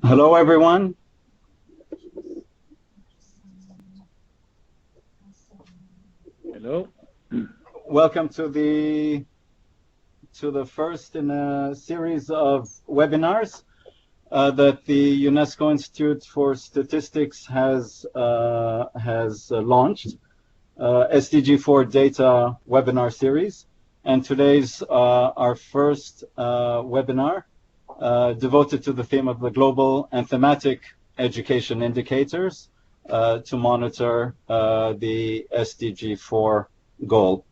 Hello, everyone. Hello. Welcome to the first in a series of webinars that the UNESCO Institute for Statistics has launched, SDG 4 Data Webinar Series. And today's our first webinar devoted to the theme of the global and thematic education indicators to monitor the SDG 4 goal.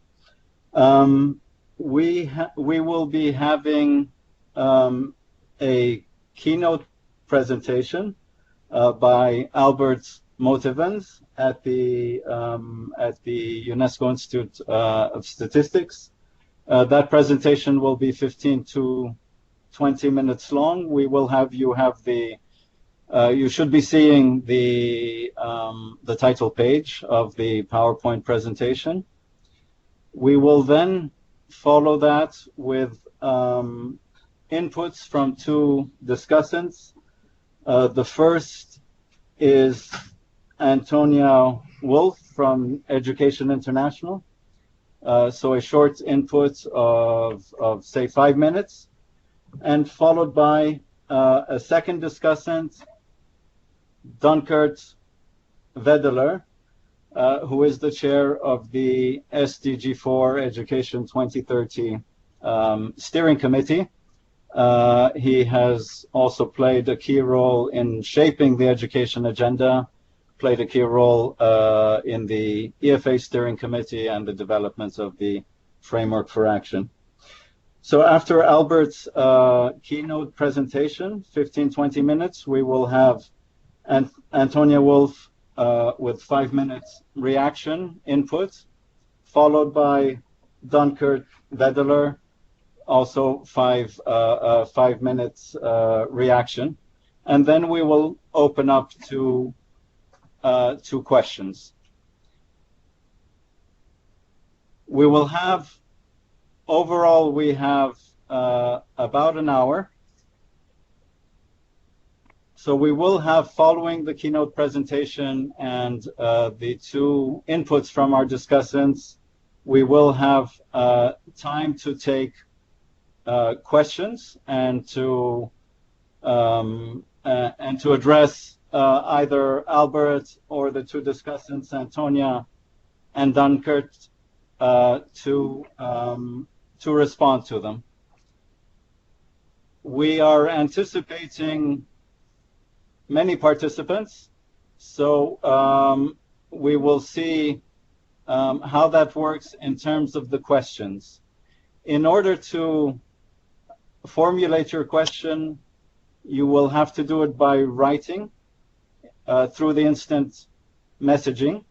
We will be having a keynote presentation by Albert Motivens at the UNESCO Institute of Statistics. That presentation will be 15 to 20 minutes long. We will have you should be seeing the title page of the PowerPoint presentation. We will then follow that with inputs from two discussants. The first is Antonia Wolf from Education International. So a short input of say 5 minutes, and followed by a second discussant, Dunkert Vedeler, who is the chair of the SDG 4 Education 2030 Steering Committee. He has also played a key role in shaping the education agenda, played a key role in the EFA Steering Committee and the development of the Framework for Action. So after Albert's keynote presentation, 15-20 minutes, we will have Antonia Wolf with 5 minutes reaction input, followed by Dunkert Vedeler, also 5 minutes reaction, and then we will open up to questions. We will have overall we have about an hour. So we will have, following the keynote presentation and the two inputs from our discussants, we will have time to take questions and to address either Albert or the two discussants, Antonia and Dunkert, to respond to them. We are anticipating many participants, so we will see how that works in terms of the questions. In order to formulate your question, you will have to do it by writing through the instant messaging.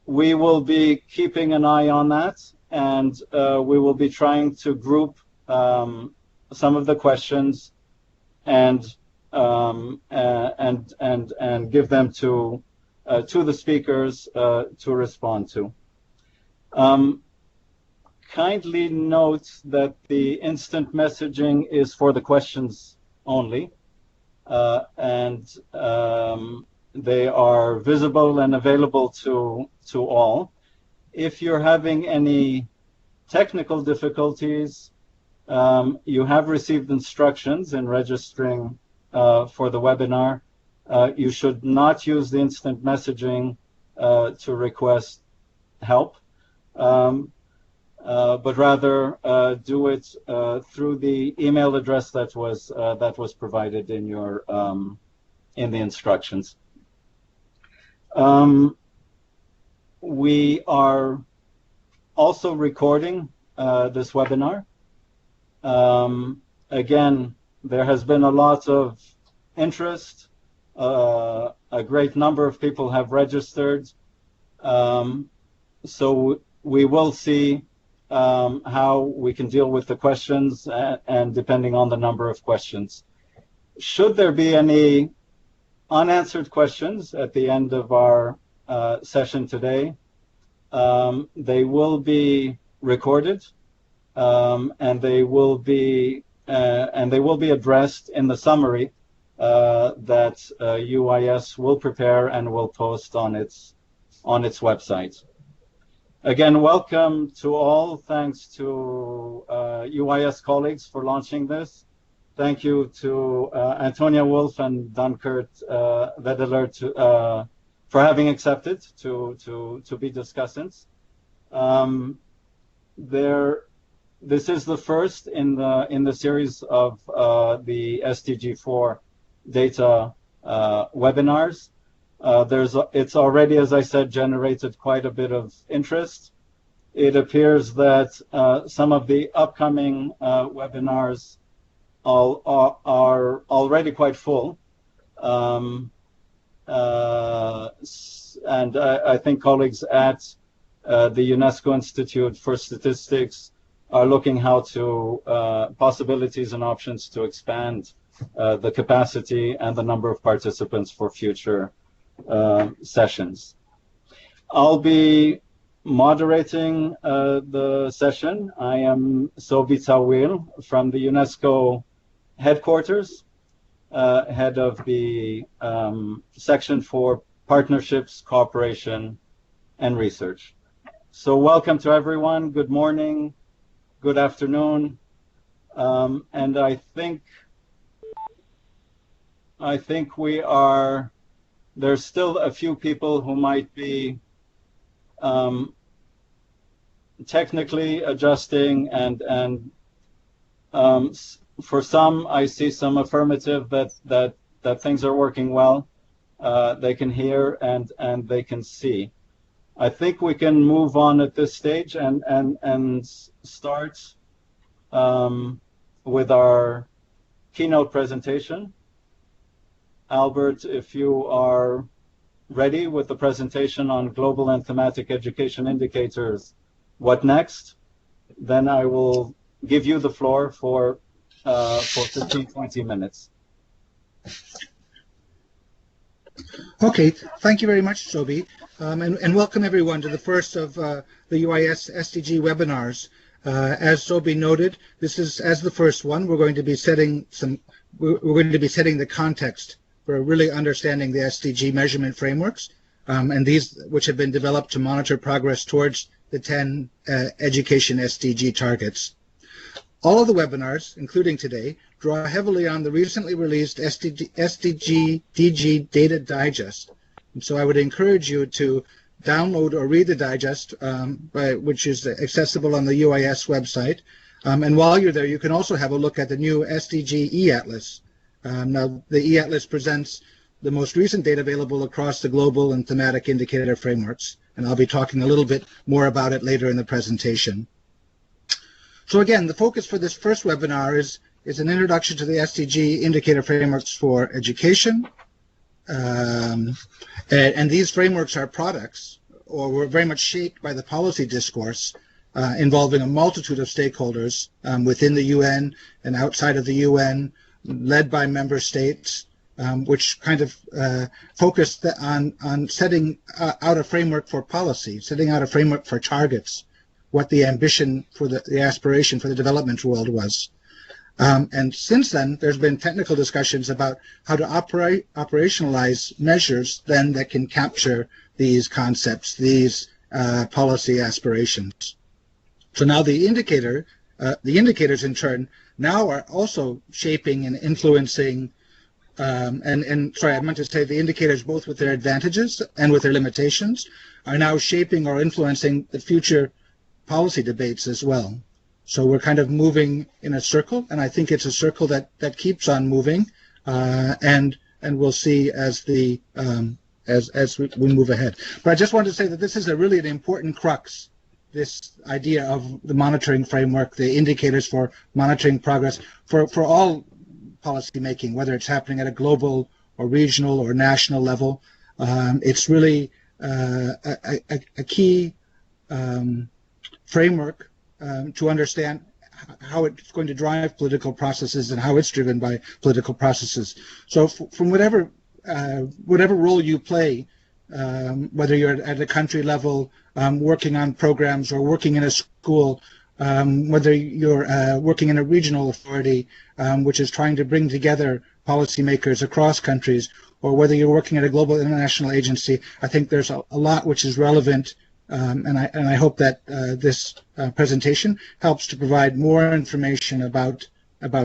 We will be keeping an eye on that, and we will be trying to group some of the questions and give them to the speakers to respond to. Kindly note that the instant messaging is for the questions only, and they are visible and available to all. If you're having any technical difficulties, you have received instructions in registering for the webinar. You should not use the instant messaging to request help, but rather do it through the email address that was provided in your in the instructions. We are also recording this webinar. Again, there has been a lot of interest. A great number of people have registered. So we will see how we can deal with the questions, and depending on the number of questions. Should there be any unanswered questions at the end of our session today, they will be recorded, and they will be and they will be addressed in the summary that UIS will prepare and will post on its website. Again, welcome to all. Thanks to UIS colleagues for launching this. Thank you to Antonia Wolf and Dunkert Vedeler for having accepted to be discussants. This is the first in the series of the SDG 4 data webinars. It's already, as I said, generated quite a bit of interest. It appears that some of the upcoming webinars are already quite full. And I think colleagues at the UNESCO Institute for Statistics are looking how to possibilities and options to expand the capacity and the number of participants for future sessions. I'll be moderating the session. I am Sobi Tawil from the UNESCO headquarters, head of the section for partnerships, cooperation, and research. So welcome to everyone. Good morning, good afternoon, and I think there's still a few people who might be technically adjusting, and for some I see some affirmative that things are working well. They can hear and they can see. I think we can move on at this stage and start with our keynote presentation. Albert, if you are ready with the presentation on global and thematic education indicators, what next? Then I will give you the floor for 15-20 minutes. Okay, thank you very much, Sobi, and welcome everyone to the first of the UIS SDG webinars. As Sobi noted, this is, as the first one, we're going to be setting the context for really understanding the SDG measurement frameworks, and these which have been developed to monitor progress towards the 10 education SDG targets. All of the webinars, including today, draw heavily on the recently released SDG DG Data Digest. And so I would encourage you to download or read the digest, which is accessible on the UIS website. And while you're there, you can also have a look at the new SDG e-Atlas. Now, the e-Atlas presents the most recent data available across the global and thematic indicator frameworks, and I'll be talking a little bit more about it later in the presentation. So again, the focus for this first webinar is an introduction to the SDG indicator frameworks for education, and these frameworks are products, or were very much shaped by the policy discourse involving a multitude of stakeholders within the UN and outside of the UN, led by member states, which kind of focused on setting out a framework for policy, setting out a framework for targets, what the ambition for the aspiration for the development world was. And since then, there's been technical discussions about how to operationalize measures then that can capture these concepts, these policy aspirations. So now the indicators in turn now are also shaping and influencing, and sorry, I meant to say the indicators, both with their advantages and with their limitations, are now shaping or influencing the future policy debates as well. So we're kind of moving in a circle, and I think it's a circle that keeps on moving, and we'll see as we move ahead. But I just wanted to say that this is really an important crux, this idea of the monitoring framework, the indicators for monitoring progress for all policy making, whether it's happening at a global or regional or national level. It's really a key framework to understand how it's going to drive political processes and how it's driven by political processes. So from whatever role you play, whether you're at a country level, working on programs or working in a school, whether you're working in a regional authority, which is trying to bring together policymakers across countries, or whether you're working at a global international agency. I think there's a lot which is relevant, and I hope that this presentation helps to provide more information about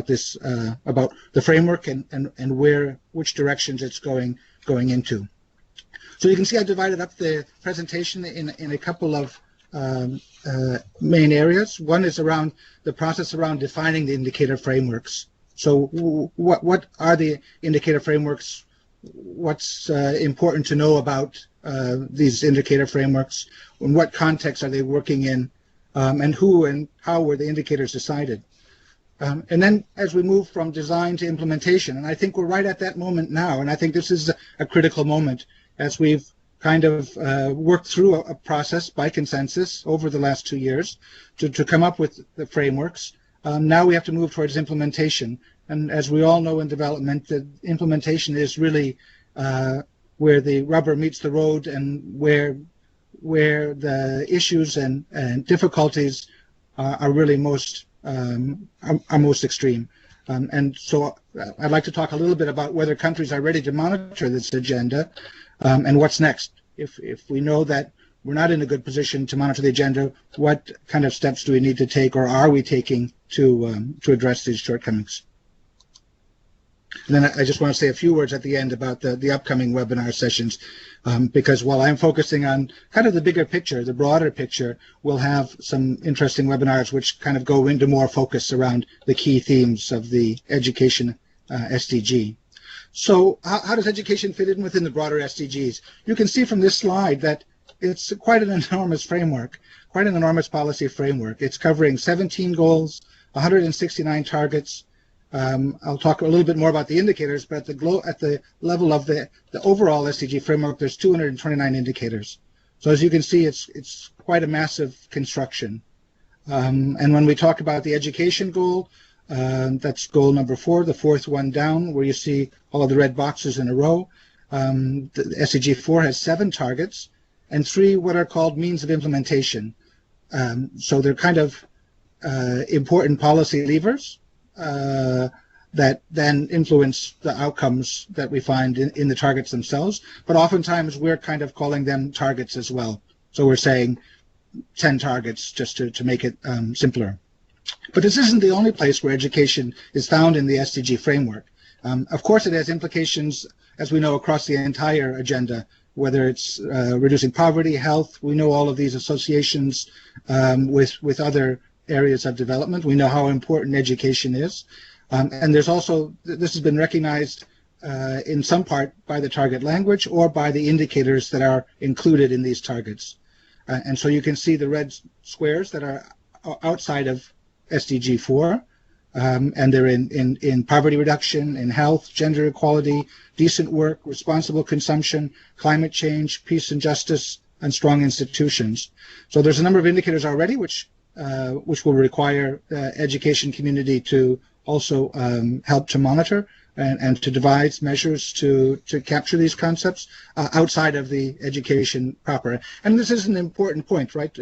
this about the framework and which directions it's going into. So you can see I divided up the presentation in a couple of main areas. One is around the process around defining the indicator frameworks. So what are the indicator frameworks? What's important to know about these indicator frameworks? In what context are they working in? And who and how were the indicators decided? And then as we move from design to implementation, and I think we're right at that moment now, and I think this is a critical moment as we've kind of worked through a process by consensus over the last 2 years to come up with the frameworks. Now we have to move towards implementation. And as we all know in development, the implementation is really where the rubber meets the road and where the issues and difficulties are really most extreme. And so I'd like to talk a little bit about whether countries are ready to monitor this agenda and what's next. If we know that we're not in a good position to monitor the agenda, what kind of steps do we need to take, or are we taking to address these shortcomings? And then I just want to say a few words at the end about the upcoming webinar sessions, because while I'm focusing on kind of the bigger picture, the broader picture, we'll have some interesting webinars which kind of go into more focus around the key themes of the education SDG. So how does education fit in within the broader SDGs? You can see from this slide that it's quite an enormous framework, quite an enormous policy framework. It's covering 17 goals, 169 targets. I'll talk a little bit more about the indicators, but at the level of the overall SDG framework, there's 229 indicators. So as you can see, it's quite a massive construction. And when we talk about the education goal, that's goal number 4, the fourth one down, where you see all of the red boxes in a row. The SDG 4 has 7 targets and 3 what are called means of implementation. So they're kind of important policy levers that then influence the outcomes that we find in the targets themselves. But oftentimes we're kind of calling them targets as well. So we're saying 10 targets just to make it simpler. But this isn't the only place where education is found in the SDG framework. Of course, it has implications, as we know, across the entire agenda, whether it's reducing poverty, health. We know all of these associations with other areas of development. We know how important education is. And there's also, this has been recognized in some part by the target language or by the indicators that are included in these targets. And so you can see the red squares that are outside of SDG 4, and they're in poverty reduction, in health, gender equality, decent work, responsible consumption, climate change, peace and justice, and strong institutions. So there's a number of indicators already which will require the education community to also help to monitor and to devise measures to capture these concepts outside of the education proper. And this is an important point, right?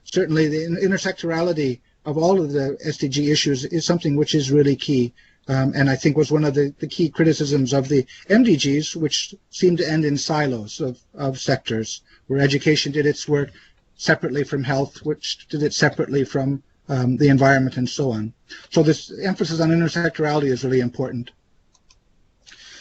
Certainly the intersectorality of all of the SDG issues is something which is really key. And I think was one of the key criticisms of the MDGs, which seemed to end in silos of sectors, where education did its work separately from health, which did it separately from the environment and so on. So this emphasis on intersectorality is really important.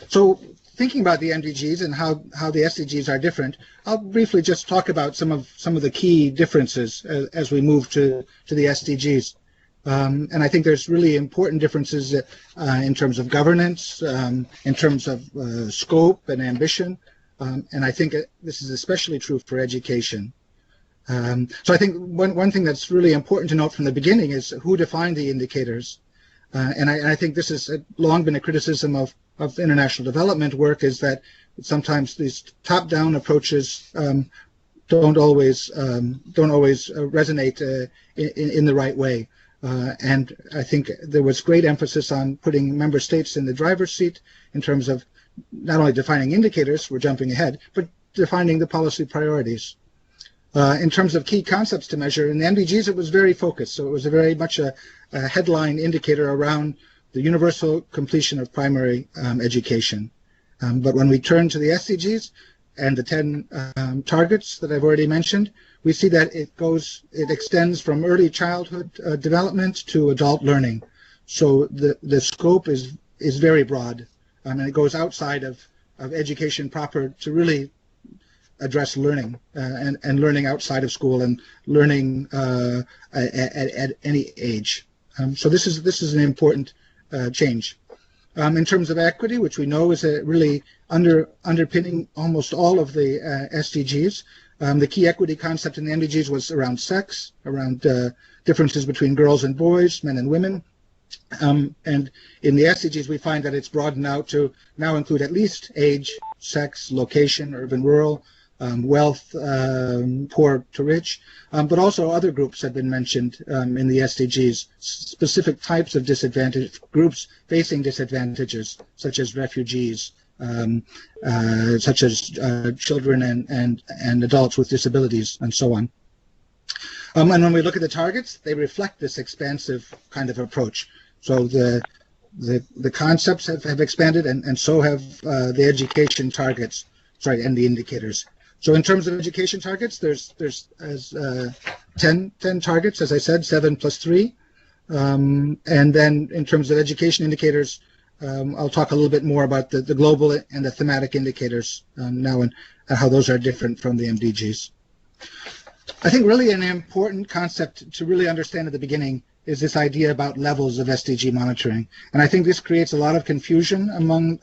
So thinking about the MDGs and how the SDGs are different, I'll briefly just talk about some of the key differences as we move to the SDGs. And I think there's really important differences in terms of governance, in terms of scope and ambition. And I think this is especially true for education. So I think one thing that's really important to note from the beginning is who defined the indicators. And I think this has long been a criticism of international development work, is that sometimes these top-down approaches don't always resonate in the right way. And I think there was great emphasis on putting member states in the driver's seat in terms of not only defining indicators, we're jumping ahead, but defining the policy priorities. In terms of key concepts to measure, in the MDGs it was very focused, so it was very much a headline indicator around the universal completion of primary education. But when we turn to the SDGs and the 10 targets that I've already mentioned, we see that it extends from early childhood development to adult learning. So the scope is very broad, and it goes outside of education proper to really address learning and learning outside of school and learning at any age. So this is an important change. In terms of equity, which we know is really underpinning almost all of the SDGs, the key equity concept in the MDGs was around sex, around differences between girls and boys, men and women. And in the SDGs, we find that it's broadened out to now include at least age, sex, location, urban, rural, wealth, poor to rich, but also other groups have been mentioned in the SDGs, specific types of disadvantaged groups facing disadvantages, such as refugees, such as children and adults with disabilities, and so on. And when we look at the targets, they reflect this expansive kind of approach. So the concepts have expanded, and so have the education targets, and the indicators. So in terms of education targets, there's 10 targets, as I said, 7 plus 3. And then in terms of education indicators, I'll talk a little bit more about the global and the thematic indicators now and how those are different from the MDGs. I think really an important concept to really understand at the beginning is this idea about levels of SDG monitoring. And I think this creates a lot of confusion among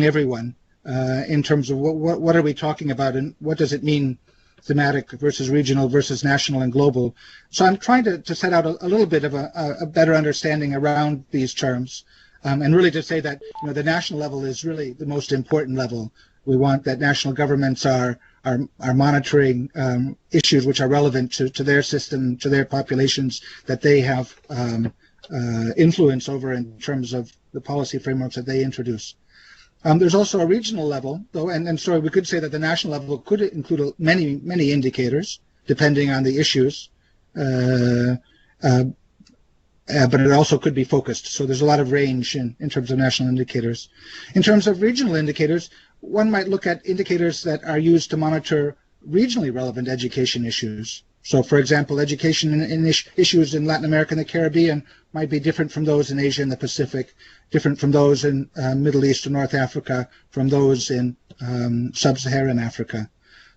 everyone. In terms of what are we talking about and what does it mean, thematic versus regional versus national and global. So I'm trying to set out a little bit of a better understanding around these terms, and really to say that the national level is really the most important level. We want that national governments are monitoring issues which are relevant to their system, to their populations, that they have influence over in terms of the policy frameworks that they introduce. There's also a regional level, though, and so we could say that the national level could include many indicators, depending on the issues, but it also could be focused. So there's a lot of range in terms of national indicators. In terms of regional indicators, one might look at indicators that are used to monitor regionally relevant education issues. So, for example, education issues in Latin America and the Caribbean might be different from those in Asia and the Pacific, different from those in Middle East or North Africa, from those in sub-Saharan Africa.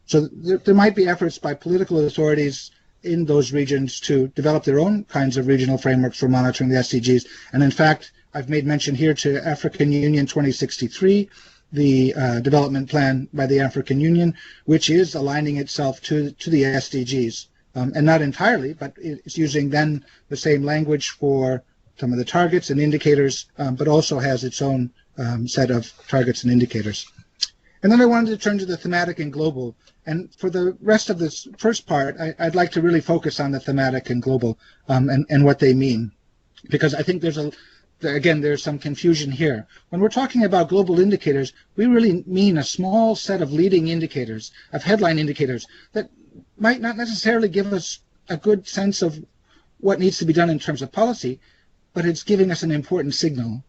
So there might be efforts by political authorities in those regions to develop their own kinds of regional frameworks for monitoring the SDGs. And in fact, I've made mention here to African Union 2063, the development plan by the African Union, which is aligning itself to the SDGs. And not entirely, but it's using then the same language for some of the targets and indicators, but also has its own set of targets and indicators. And then I wanted to turn to the thematic and global. And for the rest of this first part, I'd like to really focus on the thematic and global and what they mean, because I think there's some confusion here. When we're talking about global indicators, we really mean a small set of leading indicators, of headline indicators that might not necessarily give us a good sense of what needs to be done in terms of policy, but it's giving us an important signal.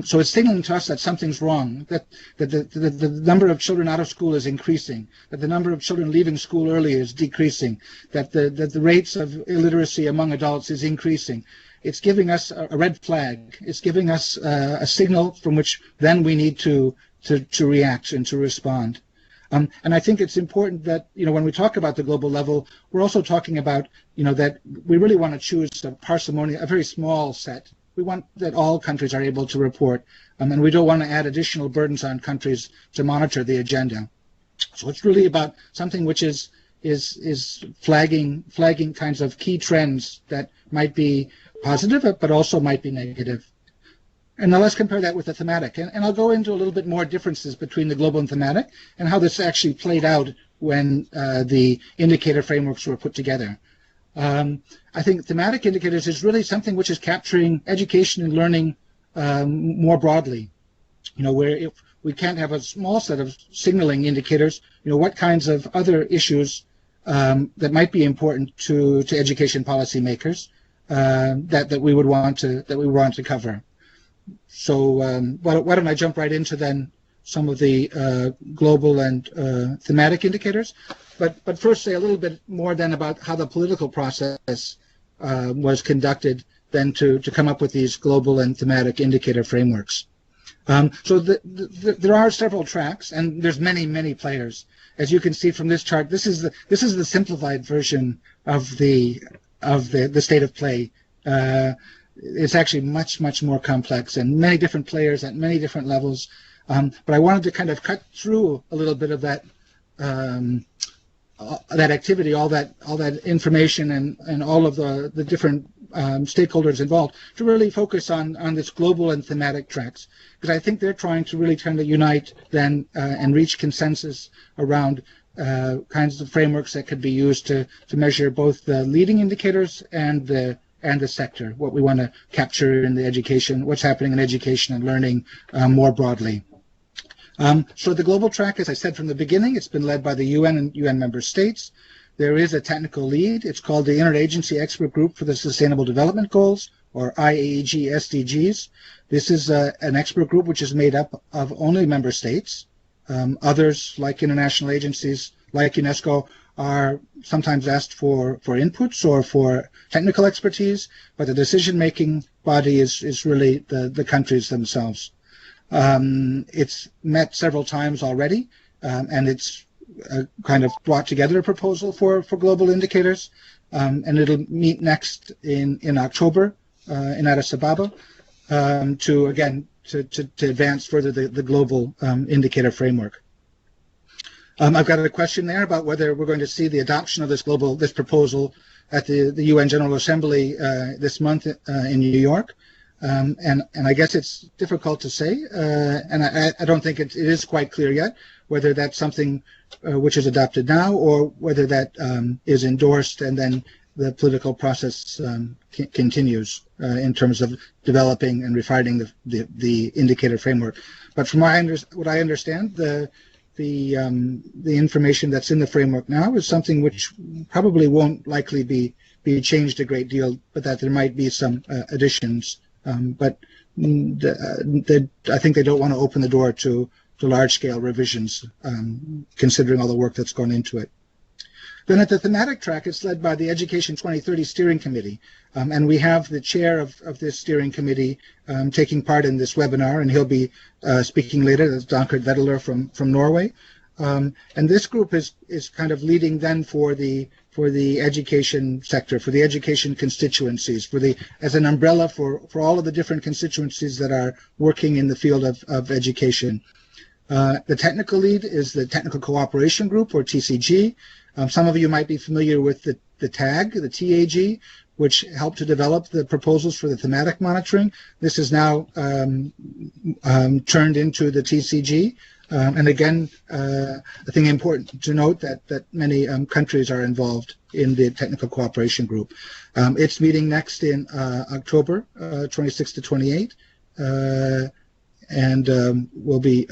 So it's signaling to us that something's wrong, that the number of children out of school is increasing, that the number of children leaving school early is decreasing, that the rates of illiteracy among adults is increasing. It's giving us a red flag. It's giving us a signal from which then we need to react and to respond. And I think it's important that, when we talk about the global level, we're also talking about, that we really want to choose a very small set. We want that all countries are able to report, and we don't want to add additional burdens on countries to monitor the agenda. So it's really about something which is flagging kinds of key trends that might be positive, but also might be negative. And now let's compare that with the thematic. And I'll go into a little bit more differences between the global and thematic and how this actually played out when the indicator frameworks were put together. I think thematic indicators is really something which is capturing education and learning more broadly. Where we can't have a small set of signaling indicators. What kinds of other issues that might be important to education policymakers that we would want to cover. So why don't I jump right into then some of the global and thematic indicators, but first say a little bit more then about how the political process was conducted then to come up with these global and thematic indicator frameworks. So there are several tracks, and there's many players. As you can see from this chart, this is the simplified version of the state of play. It's actually much more complex, and many different players at many different levels. But I wanted to kind of cut through a little bit of that activity, all that information, and all of the different stakeholders involved, to really focus on this global and thematic tracks, because I think they're trying to unite then and reach consensus around kinds of frameworks that could be used to measure both the leading indicators and the sector, what we want to capture in the education, what's happening in education and learning more broadly. So the global track, as I said from the beginning, it's been led by the UN and UN member states. There is a technical lead. It's called the Interagency Expert Group for the Sustainable Development Goals, or IAEG SDGs. This is an expert group which is made up of only member states. Others, like international agencies, like UNESCO, are sometimes asked for inputs or for technical expertise, but the decision-making body is really the countries themselves. It's met several times already, and it's kind of brought together a proposal for global indicators, and it'll meet next in October in Addis Ababa to advance further the global indicator framework. I've got a question there about whether we're going to see the adoption of this proposal at the UN General Assembly this month in New York. And I guess it's difficult to say, and I don't think it is quite clear yet whether that's something which is adopted now, or whether that is endorsed and then the political process continues in terms of developing and refining the indicator framework. But from what I understand, the information that's in the framework now is something which probably won't likely be changed a great deal, but that there might be some additions. But I think they don't want to open the door to large-scale revisions, considering all the work that's gone into it. Then at the thematic track, it's led by the Education 2030 Steering Committee, and we have the chair of this steering committee taking part in this webinar, and he'll be speaking later. That's Dankert Vedeler from Norway. And this group is kind of leading then for the education sector, for the education constituencies, as an umbrella for all of the different constituencies that are working in the field of education. The technical lead is the Technical Cooperation Group, or TCG. Some of you might be familiar with the TAG, the TAG, which helped to develop the proposals for the thematic monitoring. This is now turned into the TCG. And again, I think important to note that many countries are involved in the Technical Cooperation Group. It's meeting next in October 26 to 28, and we'll be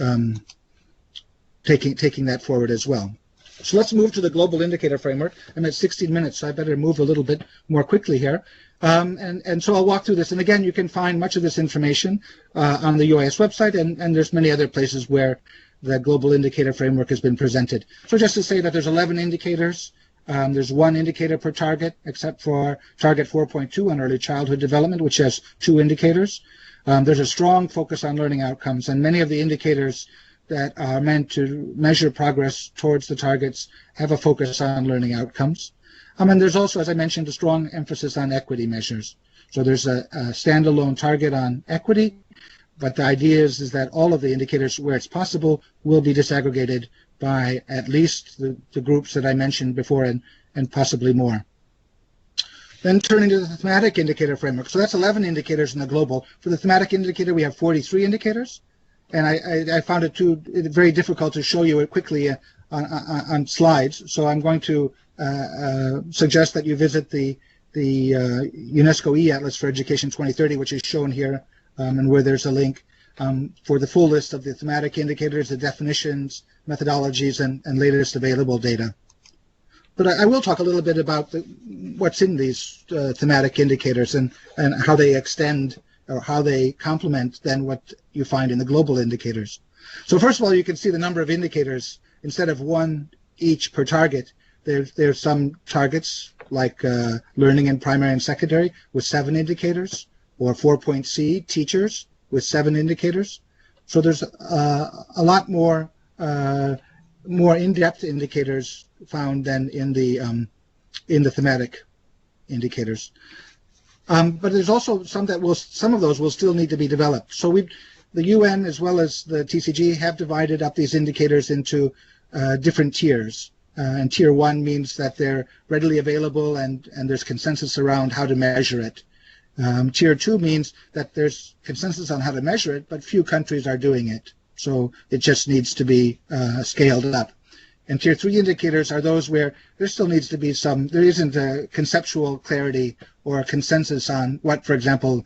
taking that forward as well. So let's move to the Global Indicator Framework. I'm at 16 minutes, so I better move a little bit more quickly here. And so I'll walk through this. And again, you can find much of this information on the UIS website, and there's many other places where the Global Indicator Framework has been presented. So just to say that there's 11 indicators. There's one indicator per target, except for target 4.2 on early childhood development, which has 2 indicators. There's a strong focus on learning outcomes, and many of the indicators that are meant to measure progress towards the targets have a focus on learning outcomes. And there's also, as I mentioned, a strong emphasis on equity measures. So there's a standalone target on equity, but the idea is that all of the indicators, where it's possible, will be disaggregated by at least the groups that I mentioned before, and possibly more. Then turning to the thematic indicator framework. So that's 11 indicators in the global. For the thematic indicator, we have 43 indicators. And I found it very difficult to show you it quickly on slides. So I'm going to suggest that you visit the UNESCO e-Atlas for Education 2030, which is shown here, and where there's a link. for the full list of the thematic indicators, the definitions, methodologies, and latest available data. But I will talk a little bit about what's in these thematic indicators and how they extend or how they complement then what you find in the global indicators. So first of all, you can see the number of indicators. Instead of one each per target, there's some targets like learning in primary and secondary with 7 indicators, or 4.C, teachers, with 7 indicators. So there's a lot more in-depth indicators found than in the thematic indicators. But there's also some of those will still need to be developed. So the UN as well as the TCG have divided up these indicators into different tiers. And tier 1 means that they're readily available and there's consensus around how to measure it. Tier 2 means that there's consensus on how to measure it, but few countries are doing it. So it just needs to be scaled up. And tier 3 indicators are those where there still needs to be there isn't a conceptual clarity or a consensus on what, for example,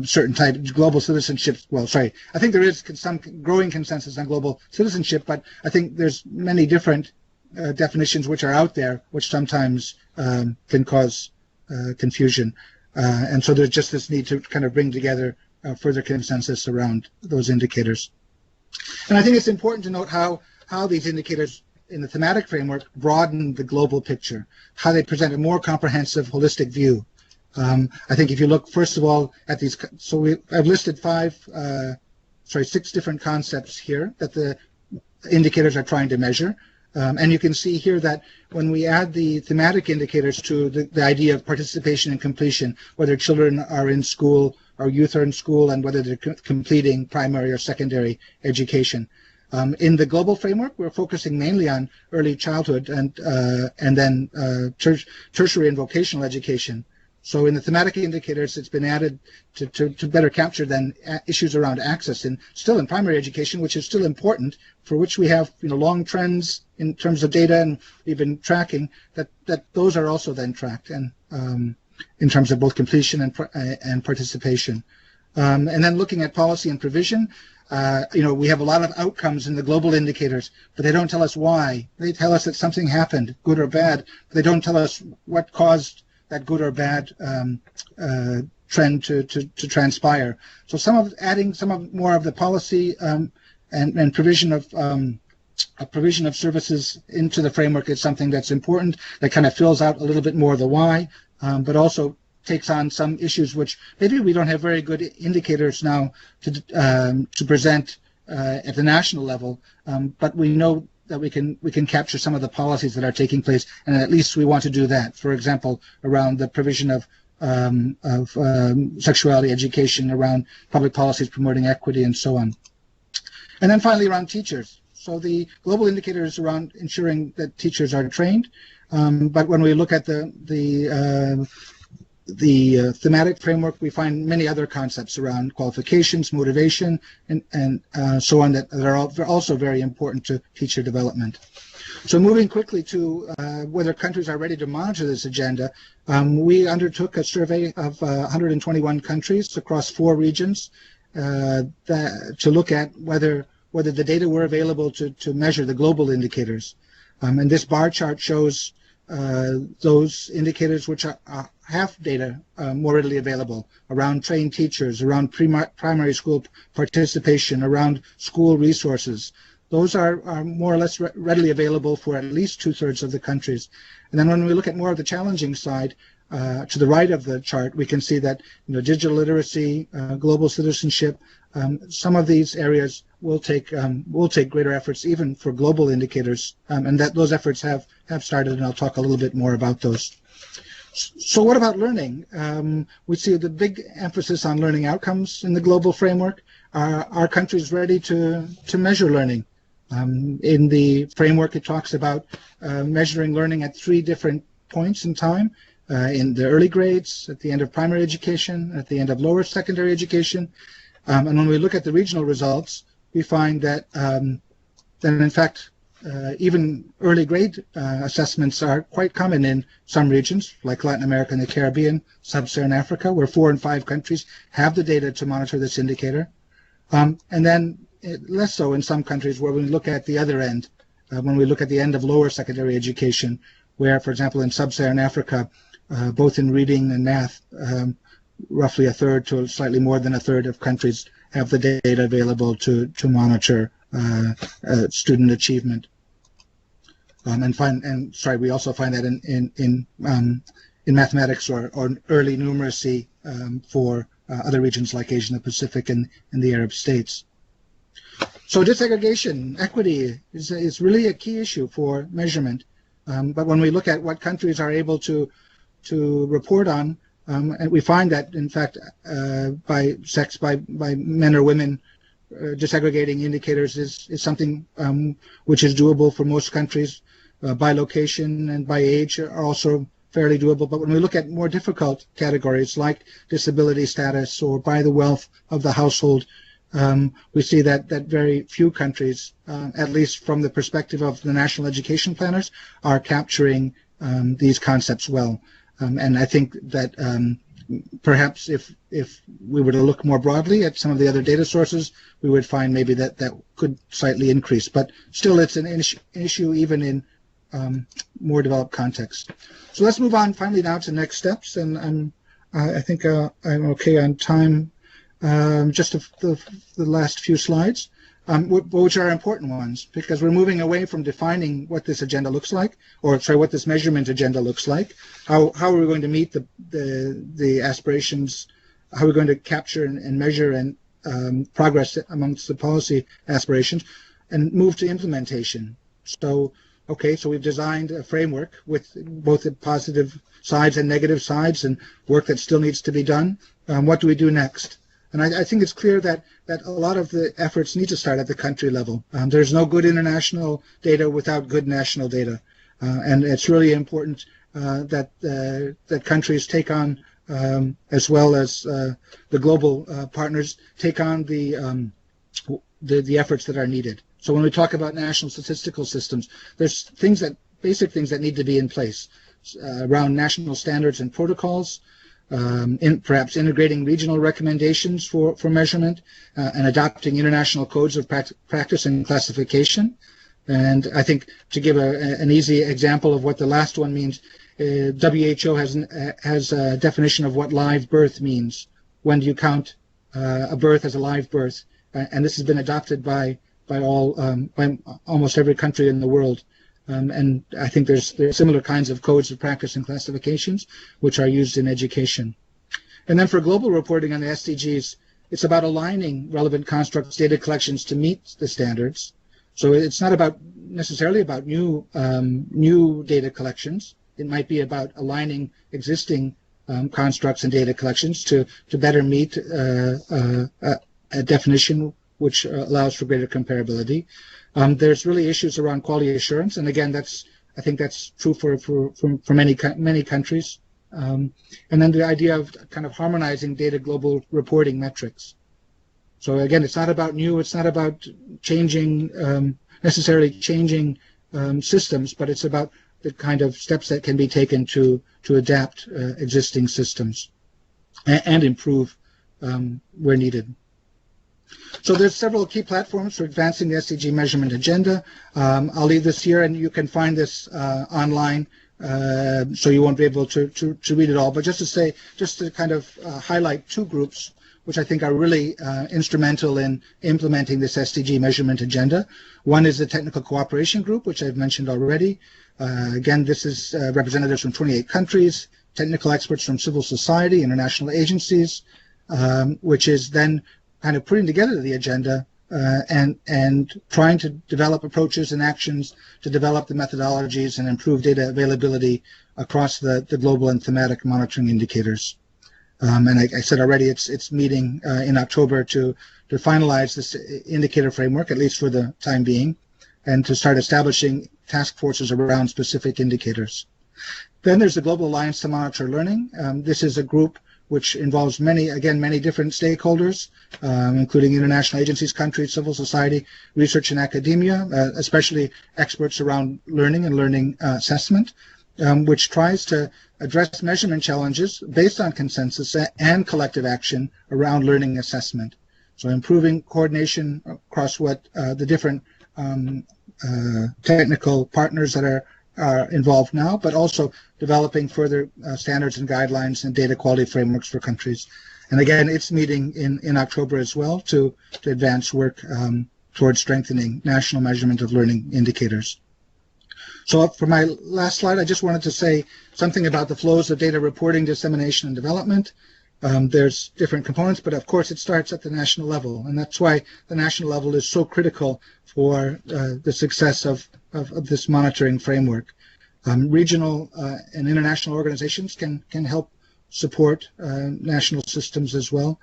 certain type global citizenship. Well, sorry, I think there is some growing consensus on global citizenship, but I think there's many different definitions which are out there, which sometimes can cause confusion. And so there's just this need to kind of bring together further consensus around those indicators. And I think it's important to note how these indicators in the thematic framework broaden the global picture, how they present a more comprehensive, holistic view. I think if you look, first of all, at these, I've listed 6 different concepts here that the indicators are trying to measure. And you can see here that when we add the thematic indicators to the idea of participation and completion, whether children are in school or youth are in school and whether they're completing primary or secondary education. In the global framework, we're focusing mainly on early childhood and then tertiary and vocational education. So in the thematic indicators, it's been added to better capture then issues around access and still in primary education, which is still important, for which we have long trends in terms of data, and we've been tracking that those are also then tracked and in terms of both completion and participation. And then looking at policy and provision, we have a lot of outcomes in the global indicators, but they don't tell us why. They tell us that something happened, good or bad, but they don't tell us what caused that good or bad trend to transpire. So adding more of the policy and provision of services into the framework is something that's important, that kind of fills out a little bit more of the why, but also takes on some issues which maybe we don't have very good indicators now to present at the national level, but we know that we can capture some of the policies that are taking place, and at least we want to do that. For example, around the provision of sexuality education, around public policies promoting equity, and so on. And then finally, around teachers. So the global indicator is around ensuring that teachers are trained, but when we look at the thematic framework, we find many other concepts around qualifications, motivation, and so on that are also very important to teacher development. So moving quickly to whether countries are ready to monitor this agenda, we undertook a survey of 121 countries across 4 regions to look at whether the data were available to measure the global indicators. And this bar chart shows those indicators which have data more readily available around trained teachers, around primary school participation, around school resources. Those are more or less readily available for at least 2/3 of the countries. And then when we look at more of the challenging side, to the right of the chart, we can see that digital literacy, global citizenship, some of these areas will take greater efforts even for global indicators, and that those efforts have started, and I'll talk a little bit more about those. So what about learning? We see the big emphasis on learning outcomes in the global framework. Are countries ready to measure learning? In the framework, it talks about measuring learning at 3 different points in time, in the early grades, at the end of primary education, at the end of lower secondary education. And when we look at the regional results, we find that in fact, even early grade assessments are quite common in some regions, like Latin America and the Caribbean, Sub-Saharan Africa, where 4 and 5 countries have the data to monitor this indicator. And then less so in some countries where we look at the other end, when we look at the end of lower secondary education, where, for example, in sub-Saharan Africa, both in reading and math, roughly a third to slightly more than a third of countries have the data available to monitor student achievement. We also find that in mathematics or early numeracy for other regions like Asia and the Pacific and the Arab states. So disaggregation, equity is really a key issue for measurement. But when we look at what countries are able to report on, and we find that, in fact, by sex, by men or women, disaggregating indicators is something which is doable for most countries. By location and by age are also fairly doable. But when we look at more difficult categories like disability status or by the wealth of the household, we see that very few countries, at least from the perspective of the national education planners, are capturing these concepts well. And I think that perhaps if we were to look more broadly at some of the other data sources, we would find maybe that could slightly increase. But still, it's an issue even in more developed contexts. So let's move on finally now to next steps. And I think I'm okay on time. Just the last few slides, which are important ones, because we're moving away from defining what this agenda looks like, or sorry, what this measurement agenda looks like. How are we going to meet the aspirations? How are we going to capture and measure and progress amongst the policy aspirations, and move to implementation? So we've designed a framework with both the positive sides and negative sides, and work that still needs to be done. What do we do next? And I think it's clear that a lot of the efforts need to start at the country level. There's no good international data without good national data. And it's really important that countries take on, as well as the global partners, take on the efforts that are needed. So when we talk about national statistical systems, there's basic things that need to be in place around national standards and protocols, perhaps integrating regional recommendations for measurement, and adopting international codes of practice and classification. And I think to give an easy example of what the last one means, WHO has a definition of what live birth means. When do you count a birth as a live birth? And this has been adopted by almost every country in the world. And I think there's similar kinds of codes of practice and classifications which are used in education. And then for global reporting on the SDGs, it's about aligning relevant constructs data collections to meet the standards. So it's not necessarily about new data collections. It might be about aligning existing constructs and data collections to better meet a definition which allows for greater comparability. There's really issues around quality assurance, and again, I think that's true for many countries. And then the idea of kind of harmonizing data global reporting metrics. So again, it's not about it's not about necessarily changing systems, but it's about the kind of steps that can be taken to adapt existing systems and improve where needed. So there's several key platforms for advancing the SDG measurement agenda. I'll leave this here, and you can find this online, so you won't be able to read it all. But just to kind of highlight two groups which I think are really instrumental in implementing this SDG measurement agenda. One is the Technical Cooperation Group, which I've mentioned already. Again, this is representatives from 28 countries, technical experts from civil society, international agencies, which is then kind of putting together the agenda and trying to develop approaches and actions to develop the methodologies and improve data availability across the global and thematic monitoring indicators. And I said already, it's meeting in October to finalize this indicator framework, at least for the time being, and to start establishing task forces around specific indicators. Then there's the Global Alliance to Monitor Learning. This is a group which involves many different stakeholders, including international agencies, countries, civil society, research and academia, especially experts around learning and learning assessment, which tries to address measurement challenges based on consensus and collective action around learning assessment. So improving coordination across what the different technical partners that are involved now, but also developing further standards and guidelines and data quality frameworks for countries. And again, it's meeting in October as well to advance work towards strengthening national measurement of learning indicators. So for my last slide, I just wanted to say something about the flows of data reporting, dissemination, and development. There's different components, but of course it starts at the national level, and that's why the national level is so critical for the success of this monitoring framework. Regional and international organizations can help support national systems as well.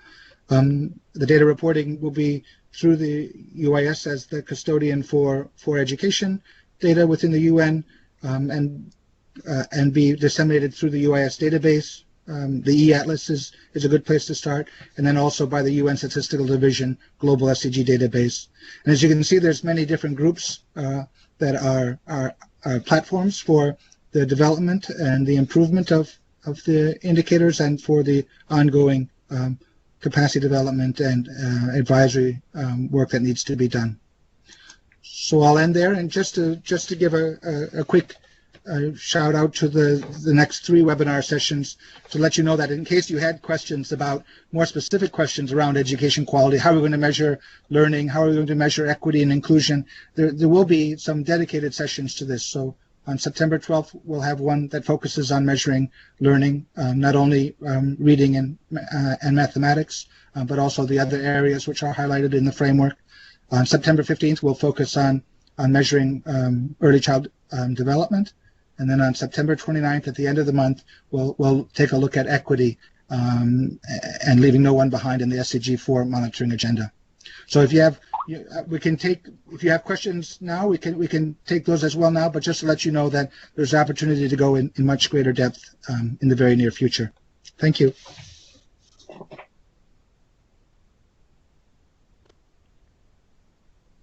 The data reporting will be through the UIS as the custodian for education data within the UN, and be disseminated through the UIS database. The e-Atlas is a good place to start, and then also by the UN Statistical Division Global SDG database. And as you can see, there's many different groups that are platforms for the development and the improvement of the indicators and for the ongoing capacity development and advisory work that needs to be done. So I'll end there, and just to give a quick shout out to the next 3 webinar sessions to let you know that in case you had questions about more specific questions around education quality, how are we going to measure learning, how are we going to measure equity and inclusion, there will be some dedicated sessions to this. So on September 12th, we'll have one that focuses on measuring learning, not only reading and mathematics, but also the other areas which are highlighted in the framework. On September 15th, we'll focus on measuring early child development. And then on September 29th, at the end of the month, we'll take a look at equity and leaving no one behind in the SDG 4 monitoring agenda. So if you have, if you have questions now, we can take those as well now, but just to let you know that there's opportunity to go in much greater depth in the very near future. Thank you.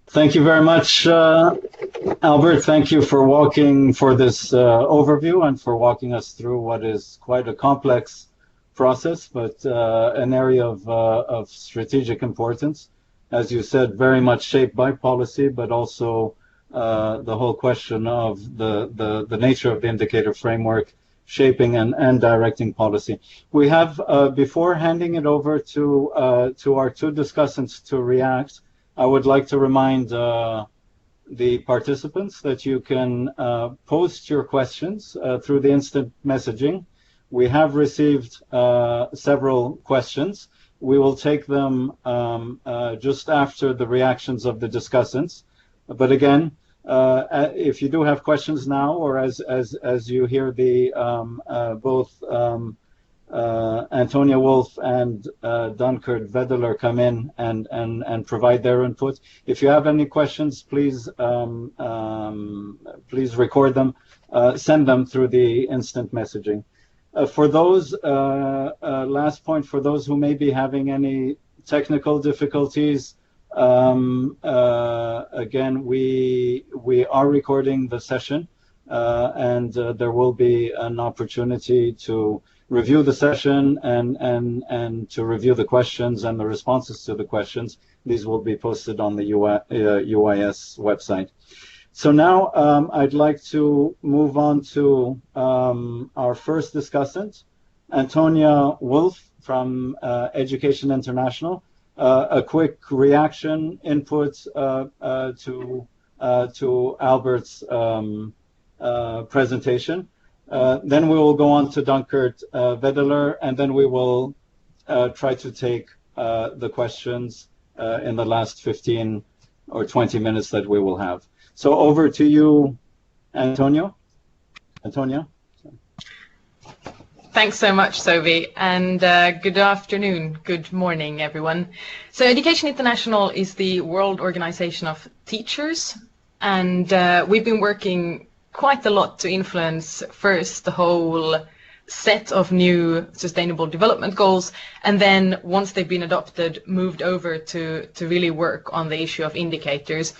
Thank you very much, Albert. Thank you for this overview and for walking us through what is quite a complex process, but an area of strategic importance. As you said, very much shaped by policy, but also the whole question of the nature of the indicator framework shaping and directing policy. We have, before handing it over to our 2 discussants to react, I would like to remind the participants that you can post your questions through the instant messaging. We have received several questions. We will take them just after the reactions of the discussants. But again, if you do have questions now, or as you hear the both Antonia Wolf and Dunkert Vedeler come in and provide their input. If you have any questions, please please record them, send them through the instant messaging. For those, last point, for those who may be having any technical difficulties, again, we are recording the session, and there will be an opportunity to review the session and to review the questions and the responses to the questions. These will be posted on the UIS website. So now I'd like to move on to our first discussant, Antonia Wolf from Education International. A quick reaction input to Albert's presentation. Then we will go on to Dunkert Vedeler, and then we will try to take the questions in the last 15 or 20 minutes that we will have. So over to you, Antonia. Thanks so much, Sovi, and good afternoon, good morning, everyone. So Education International is the World Organization of Teachers, and we've been working quite a lot to influence first the whole set of new sustainable development goals, and then once they've been adopted, moved over to really work on the issue of indicators.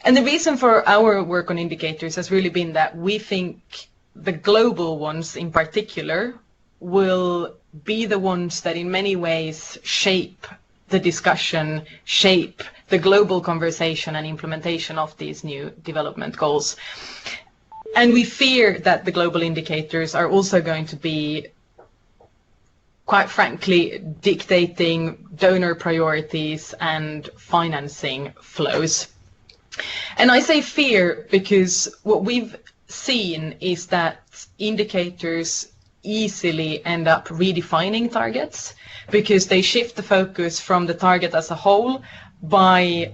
And the reason for our work on indicators has really been that we think the global ones in particular will be the ones that in many ways shape the discussion, shape the global conversation and implementation of these new development goals. And we fear that the global indicators are also going to be, quite frankly, dictating donor priorities and financing flows. And I say fear because what we've seen is that indicators easily end up redefining targets because they shift the focus from the target as a whole by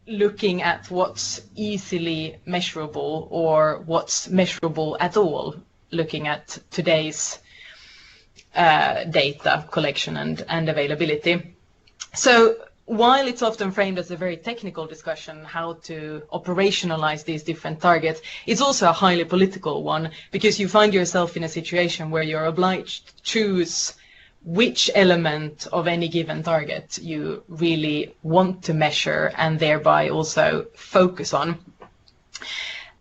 looking at what's easily measurable or what's measurable at all, looking at today's data collection and availability. So while it's often framed as a very technical discussion how to operationalize these different targets, it's also a highly political one because you find yourself in a situation where you're obliged to choose which element of any given target you really want to measure and thereby also focus on.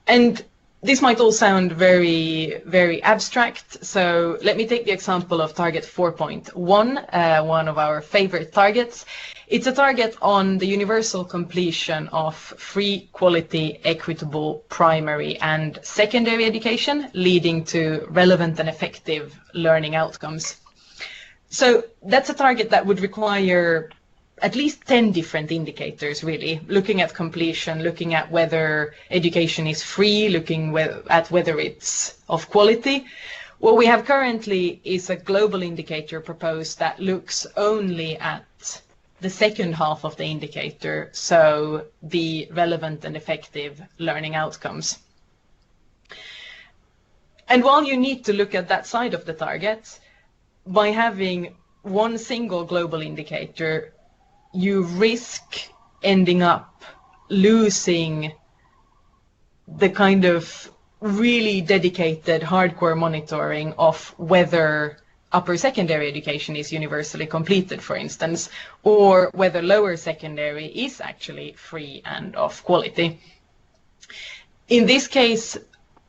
And this might all sound very, very abstract, so let me take the example of target 4.1, one of our favorite targets. It's a target on the universal completion of free, quality, equitable primary and secondary education, leading to relevant and effective learning outcomes. So that's a target that would require at least 10 different indicators, really, looking at completion, looking at whether education is free, looking at whether it's of quality. What we have currently is a global indicator proposed that looks only at the second half of the indicator, so the relevant and effective learning outcomes. And while you need to look at that side of the target, by having one single global indicator, you risk ending up losing the kind of really dedicated hardcore monitoring of whether upper secondary education is universally completed, for instance, or whether lower secondary is actually free and of quality. In this case,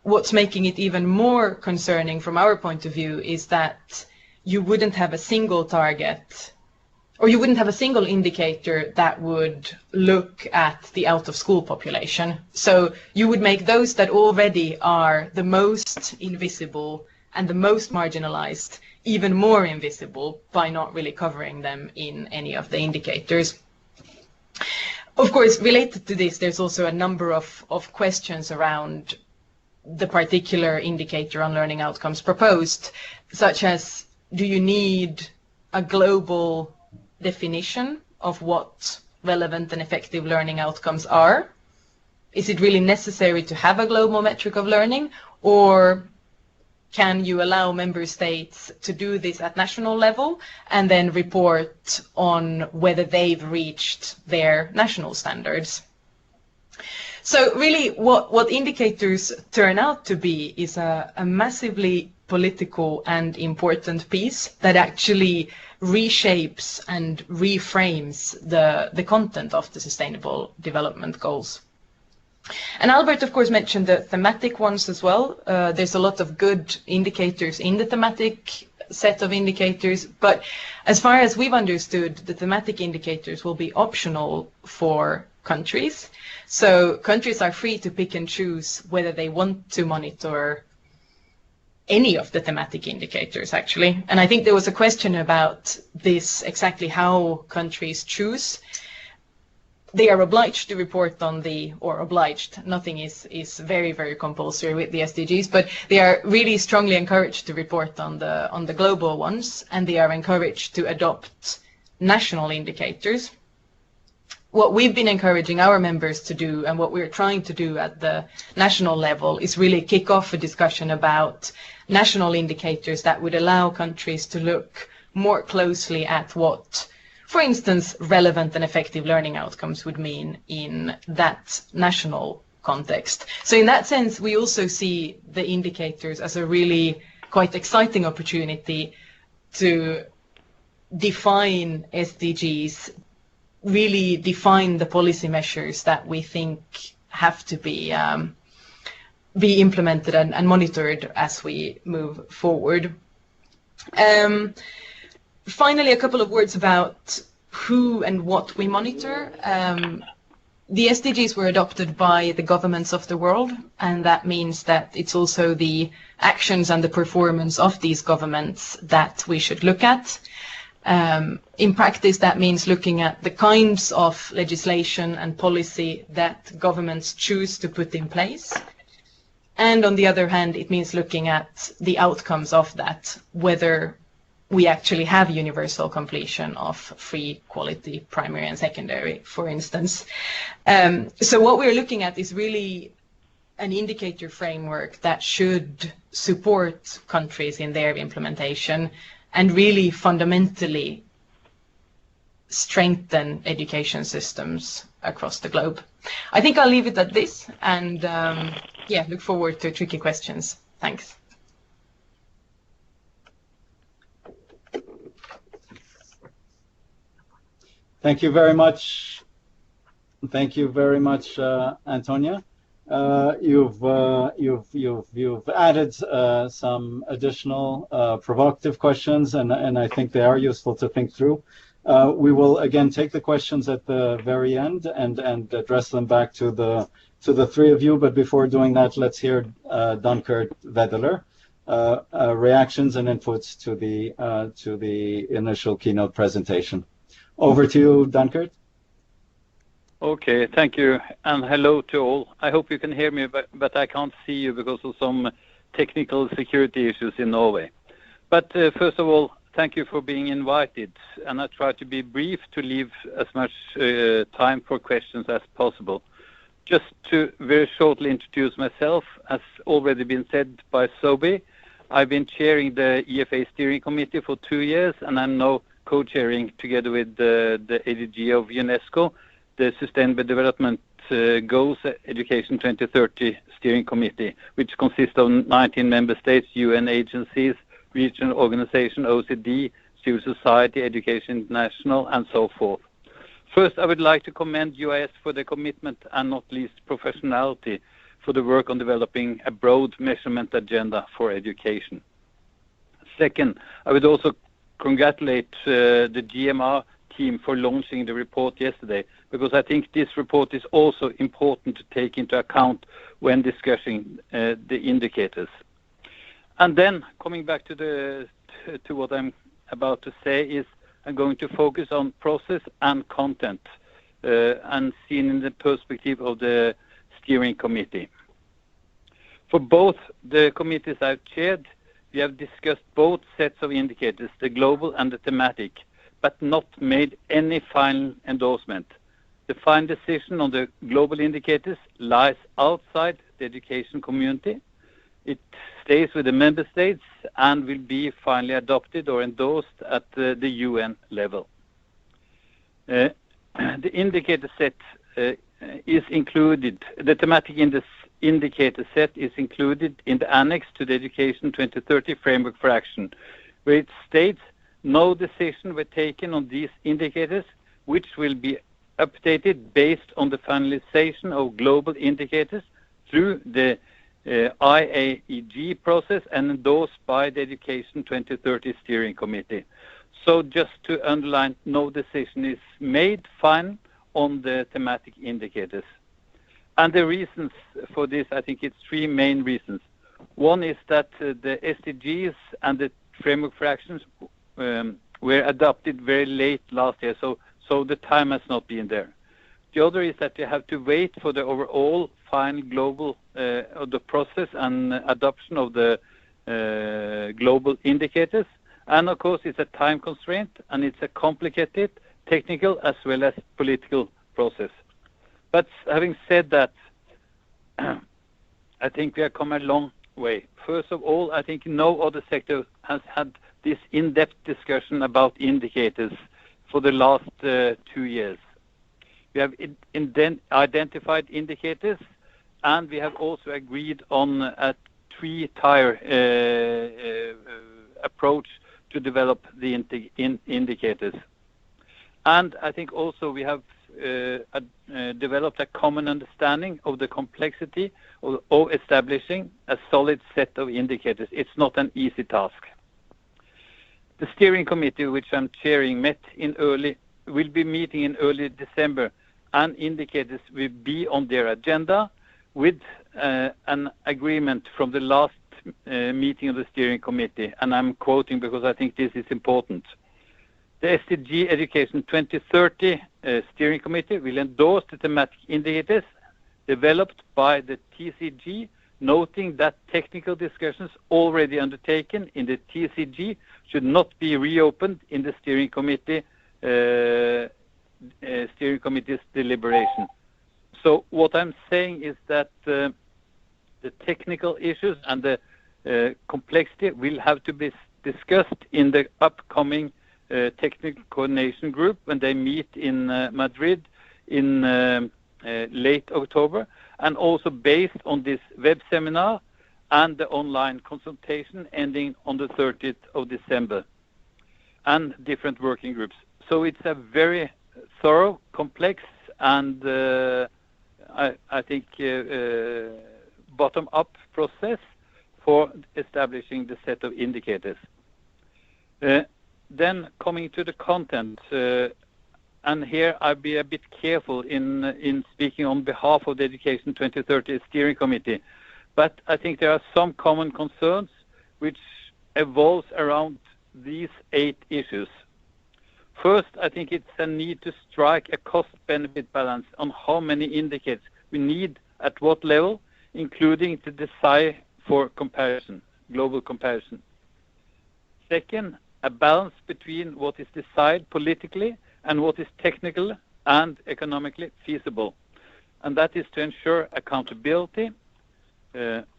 what's making it even more concerning from our point of view is that you wouldn't have a single target, or you wouldn't have a single indicator that would look at the out-of-school population. So you would make those that already are the most invisible and the most marginalized even more invisible by not really covering them in any of the indicators. Of course, related to this, there's also a number of questions around the particular indicator on learning outcomes proposed, such as, do you need a global definition of what relevant and effective learning outcomes are? Is it really necessary to have a global metric of learning, or can you allow member states to do this at national level and then report on whether they've reached their national standards? So really what indicators turn out to be is a massively political and important piece that actually reshapes and reframes the content of the Sustainable Development Goals. And Albert, of course, mentioned the thematic ones as well. There's a lot of good indicators in the thematic set of indicators, but as far as we've understood, the thematic indicators will be optional for countries. So countries are free to pick and choose whether they want to monitor any of the thematic indicators, actually. And I think there was a question about this, exactly how countries choose. They are obliged to report on obliged, nothing is very, very compulsory with the SDGs, but they are really strongly encouraged to report on the global ones, and they are encouraged to adopt national indicators. What we've been encouraging our members to do, and what we're trying to do at the national level, is really kick off a discussion about national indicators that would allow countries to look more closely at what, for instance, relevant and effective learning outcomes would mean in that national context. So in that sense, we also see the indicators as a really quite exciting opportunity to define SDGs, really define the policy measures that we think have to be implemented and monitored as we move forward. Finally, a couple of words about who and what we monitor. The SDGs were adopted by the governments of the world, and that means that it's also the actions and the performance of these governments that we should look at. In practice, that means looking at the kinds of legislation and policy that governments choose to put in place. And on the other hand, it means looking at the outcomes of that, whether we actually have universal completion of free, quality, primary and secondary, for instance. So what we're looking at is really an indicator framework that should support countries in their implementation and really fundamentally strengthen education systems across the globe. I think I'll leave it at this and look forward to tricky questions. Thanks. Thank you very much. Thank you very much, Antonia. You've added some additional provocative questions, and I think they are useful to think through. We will again take the questions at the very end and address them back to the three of you. But before doing that, let's hear Dunkert Weddeler, reactions and inputs to the initial keynote presentation. Over to you, Dunkert. Okay, thank you, and hello to all. I hope you can hear me, but I can't see you because of some technical security issues in Norway. But first of all, thank you for being invited, and I try to be brief to leave as much time for questions as possible. Just to very shortly introduce myself, as already been said by Sobi, I've been chairing the EFA steering committee for 2 years, and I'm now co-chairing together with the SDG of UNESCO, the Sustainable Development Goals Education 2030 Steering Committee, which consists of 19 member states, UN agencies, regional organization, OECD, civil society, Education International, and so forth. First, I would like to commend UIS for the commitment and not least professionality for the work on developing a broad measurement agenda for education. Second, I would also congratulate the GMR team for launching the report yesterday, because I think this report is also important to take into account when discussing the indicators. And then coming back to what I'm about to say is I'm going to focus on process and content and seen in the perspective of the steering committee. For both the committees I've chaired, we have discussed both sets of indicators, the global and the thematic, but not made any final endorsement. The final decision on the global indicators lies outside the education community. It stays with the member states and will be finally adopted or endorsed at the UN level. The indicator set is included, the thematic indicator set is included in the annex to the Education 2030 Framework for Action, where it states no decision were taken on these indicators, which will be updated based on the finalization of global indicators through the IAEG process and endorsed by the Education 2030 Steering Committee. So just to underline, no decision is made final on the thematic indicators. And the reasons for this, I think it's three main reasons. One is that the SDGs and the Framework for Actions were adopted very late last year, so the time has not been there. The other is that you have to wait for the overall final global of the process and adoption of the global indicators. And of course, it's a time constraint and it's a complicated technical as well as political process. But having said that, I think we have come a long way. First of all, I think no other sector has had this in-depth discussion about indicators for the last 2 years. We have identified indicators, and we have also agreed on a three-tier approach to develop the indicators. And I think also we have developed a common understanding of the complexity of establishing a solid set of indicators. It's not an easy task. The steering committee, which I'm chairing, will be meeting in early December, and indicators will be on their agenda with an agreement from the last meeting of the steering committee, and I'm quoting because I think this is important. The SDG Education 2030 steering committee will endorse the thematic indicators developed by the TCG, noting that technical discussions already undertaken in the TCG should not be reopened in the steering committee's deliberation. So what I'm saying is that the technical issues and the complexity will have to be discussed in the upcoming technical coordination group when they meet in Madrid in late October, and also based on this web seminar and the online consultation ending on the 30th of December, and different working groups. So it's a very thorough, complex, and I think bottom-up process for establishing the set of indicators. Then coming to the content, and here I'll be a bit careful in speaking on behalf of the Education 2030 Steering Committee, but I think there are some common concerns which evolves around these 8 issues. First, I think it's a need to strike a cost-benefit balance on how many indicators we need at what level, including the desire for comparison, global comparison. Second, a balance between what is decided politically and what is technical and economically feasible. And that is to ensure accountability,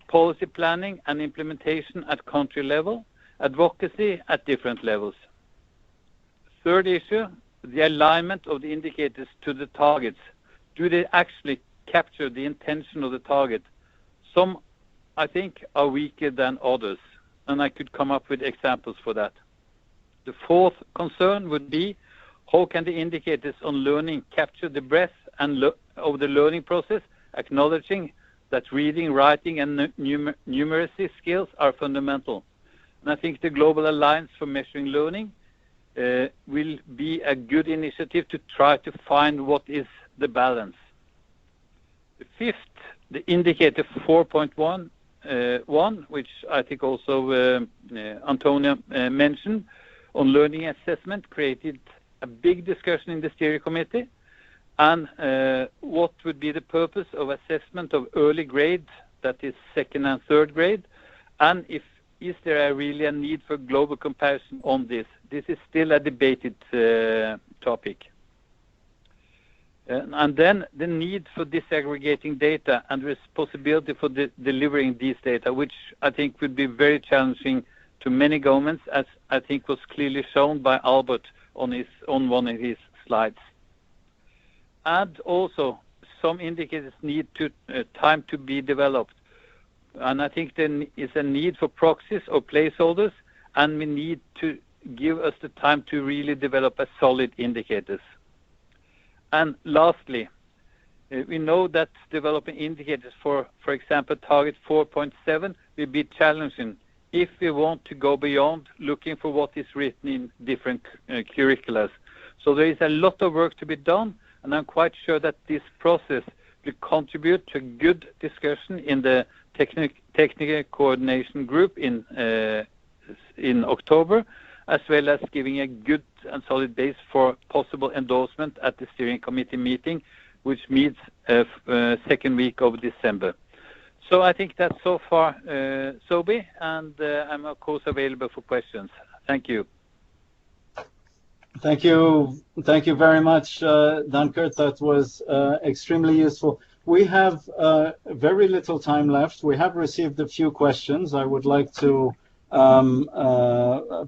policy planning and implementation at country level, advocacy at different levels. Third issue, the alignment of the indicators to the targets. Do they actually capture the intention of the target? Some, I think, are weaker than others, and I could come up with examples for that. The fourth concern would be, how can the indicators on learning capture the breadth and of the learning process, acknowledging that reading, writing, and numeracy skills are fundamental? And I think the Global Alliance for Measuring Learning will be a good initiative to try to find what is the balance. The fifth, the indicator 4.1, which I think also Antonia mentioned, on learning assessment, created a big discussion in the steering committee, and what would be the purpose of assessment of early grade, that is 2nd and 3rd grade, and is there really a need for global comparison on this? This is still a debated topic. And then the need for disaggregating data and responsibility for delivering these data, which I think would be very challenging to many governments, as I think was clearly shown by Albert on one of his slides. And also, some indicators need time to be developed. And I think there is a need for proxies or placeholders, and we need to give us the time to really develop a solid indicators. And lastly, we know that developing indicators for example, target 4.7 will be challenging if we want to go beyond looking for what is written in different curricula. So there is a lot of work to be done, and I'm quite sure that this process will contribute to a good discussion in the technical coordination group in October, as well as giving a good and solid base for possible endorsement at the steering committee meeting, which meets 2nd week of December. So I think that's so far, Sobi, and I'm of course available for questions. Thank you. Thank you very much, Dankert. That was extremely useful. We have very little time left. We have received a few questions. I would like to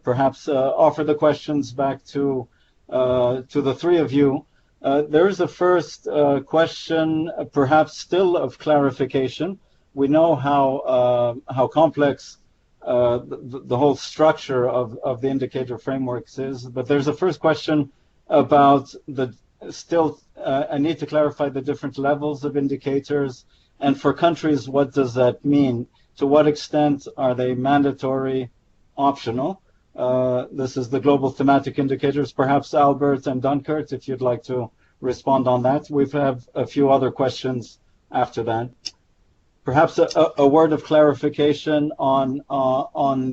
perhaps offer the questions back to the three of you. There is a first question, perhaps still of clarification. We know how complex the whole structure of the indicator frameworks is, but there's a first question about a need to clarify the different levels of indicators, and for countries, what does that mean? To what extent are they mandatory, optional, This is the global thematic indicators. Perhaps Albert and Dunkert, if you'd like to respond on that. We have a few other questions after that. Perhaps a word of clarification on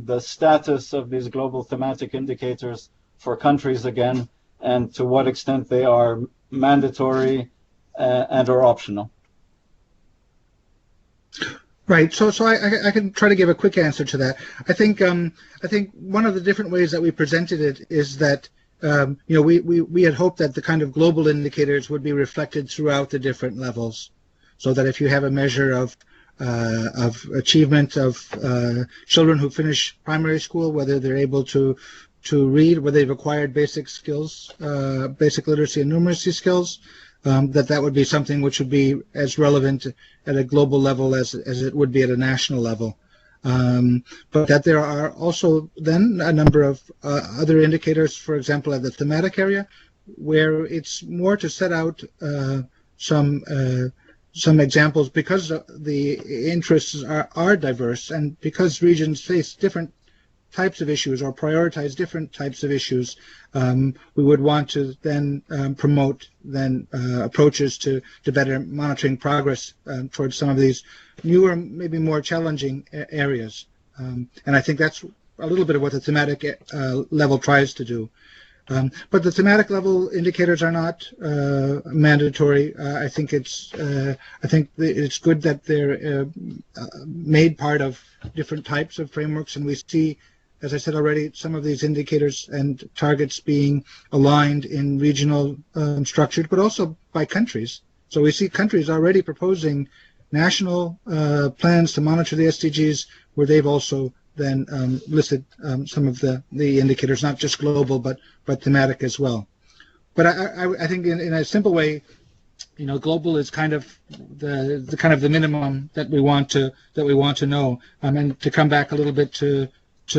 the status of these global thematic indicators for countries again, and to what extent they are mandatory and or optional. Right. So I can try to give a quick answer to that. I think one of the different ways that we presented it is that we had hoped that the kind of global indicators would be reflected throughout the different levels, so that if you have a measure of achievement of children who finish primary school, whether they're able to read, whether they've acquired basic skills, basic literacy and numeracy skills, that would be something which would be as relevant at a global level as it would be at a national level. But that there are also then a number of other indicators, for example, at the thematic area, where it's more to set out some examples, because the interests are diverse, and because regions face different types of issues or prioritize different types of issues, we would want to then promote approaches to better monitoring progress towards some of these newer, maybe more challenging areas. And I think that's a little bit of what the thematic level tries to do. But the thematic level indicators are not mandatory. I think it's good that they're made part of different types of frameworks, and we see, as I said already, some of these indicators and targets being aligned in regional structured, but also by countries. So we see countries already proposing national plans to monitor the SDGs, where they've also then listed some of the indicators, not just global, but thematic as well. But I think in a simple way, global is kind of the minimum that we want to know. And to come back a little bit to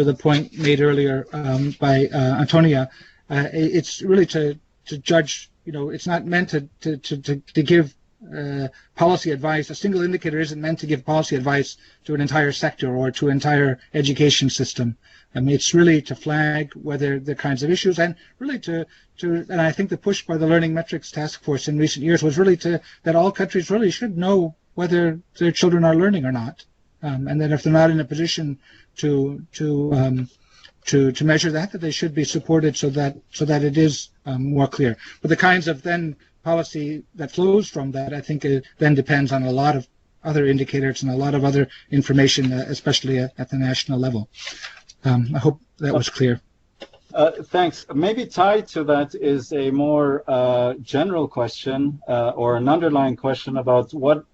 the point made earlier by Antonia, it's really to judge. It's not meant to give policy advice. A single indicator isn't meant to give policy advice to an entire sector or to an entire education system. I mean, it's really to flag whether the kinds of issues, and really and I think the push by the Learning Metrics Task Force in recent years was really that all countries really should know whether their children are learning or not, and that if they're not in a position to measure that they should be supported so that it is more clear. But the kinds of then policy that flows from that, I think it then depends on a lot of other indicators and a lot of other information, especially at the national level. I hope that was clear. Thanks. Maybe tied to that is a more general question or an underlying question about what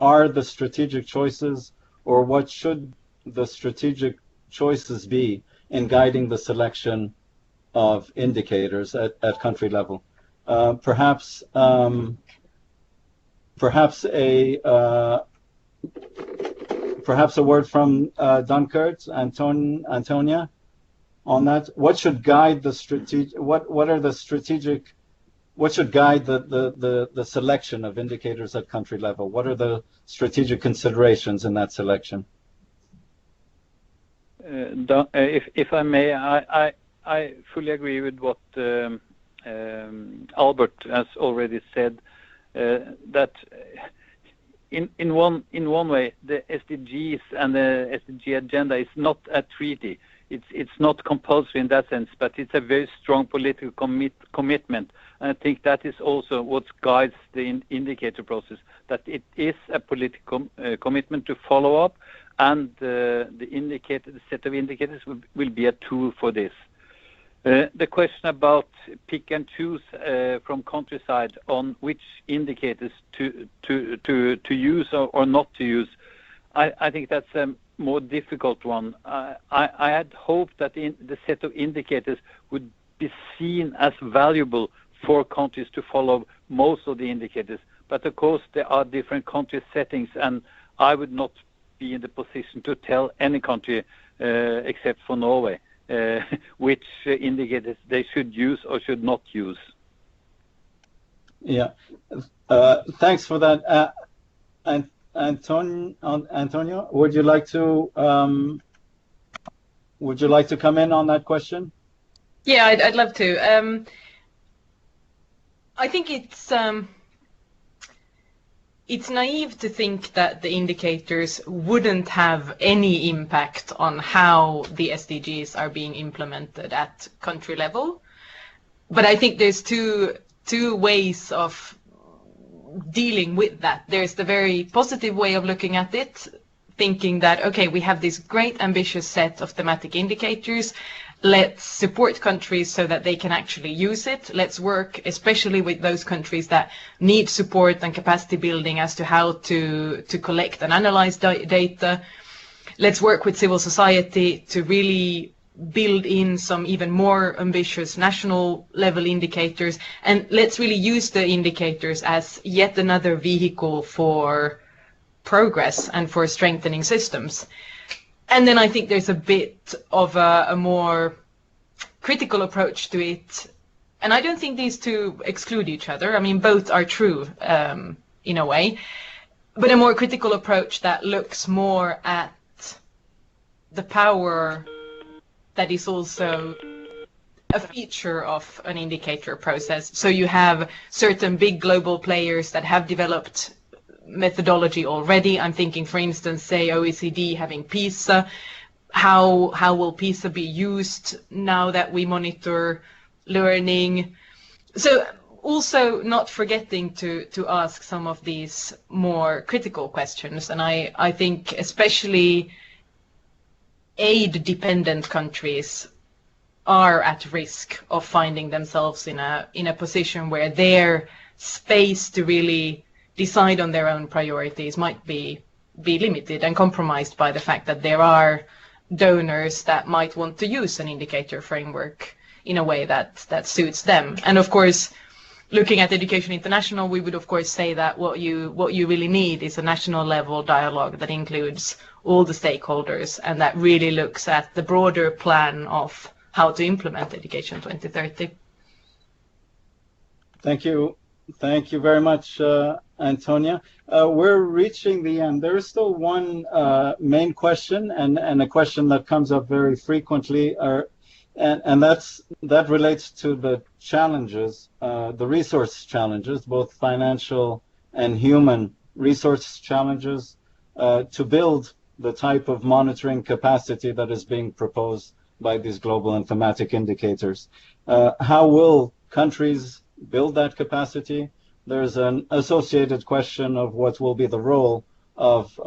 are the strategic choices, or what should the strategic choices be in guiding the selection of indicators at country level. Perhaps a word from Dunkert, Antonia, on that. What should guide the strategic? What should guide the selection of indicators at country level? What are the strategic considerations in that selection? If I may, I fully agree with what Albert has already said, that in one way the SDGs and the SDG agenda is not a treaty. It's not compulsory in that sense, but it's a very strong political commitment. And I think that is also what guides the indicator process, that it is a political commitment to follow up, and the set of indicators will be a tool for this. The question about pick and choose from countryside on which indicators to use or not to use, I think that's a more difficult one. I had hoped that the set of indicators would be seen as valuable for countries to follow most of the indicators. But of course, there are different country settings, and I would not be in the position to tell any country except for Norway which indicators they should use or should not use. Yeah, thanks for that. And Antonio, would you like to would you like to come in on that question? Yeah, I'd love to. I think it's naive to think that the indicators wouldn't have any impact on how the SDGs are being implemented at country level. But I think there's two ways of dealing with that. There's the very positive way of looking at it, thinking that, okay, we have this great ambitious set of thematic indicators. Let's support countries so that they can actually use it. Let's work especially with those countries that need support and capacity building as to how to collect and analyze data. Let's work with civil society to really build in some even more ambitious national level indicators. And let's really use the indicators as yet another vehicle for progress and for strengthening systems. And then I think there's a bit of a more critical approach to it. And I don't think these two exclude each other. I mean, both are true in a way. But a more critical approach that looks more at the power that is also a feature of an indicator process. So you have certain big global players that have developed methodology already. I'm thinking, for instance, say OECD having PISA. How will PISA be used now that we monitor learning? So also not forgetting to ask some of these more critical questions. And I think especially aid-dependent countries are at risk of finding themselves in a position where their space to really decide on their own priorities might be limited and compromised by the fact that there are donors that might want to use an indicator framework in a way that suits them. And of course, looking at Education International, we would of course say that what you really need is a national level dialogue that includes all the stakeholders and that really looks at the broader plan of how to implement Education 2030. Thank you. Thank you very much, Antonia. We're reaching the end. There is still one main question and a question that comes up very frequently, and that relates to the challenges, the resource challenges, both financial and human resource challenges, to build the type of monitoring capacity that is being proposed by these global and thematic indicators. How will countries build that capacity? There's an associated question of what will be the role of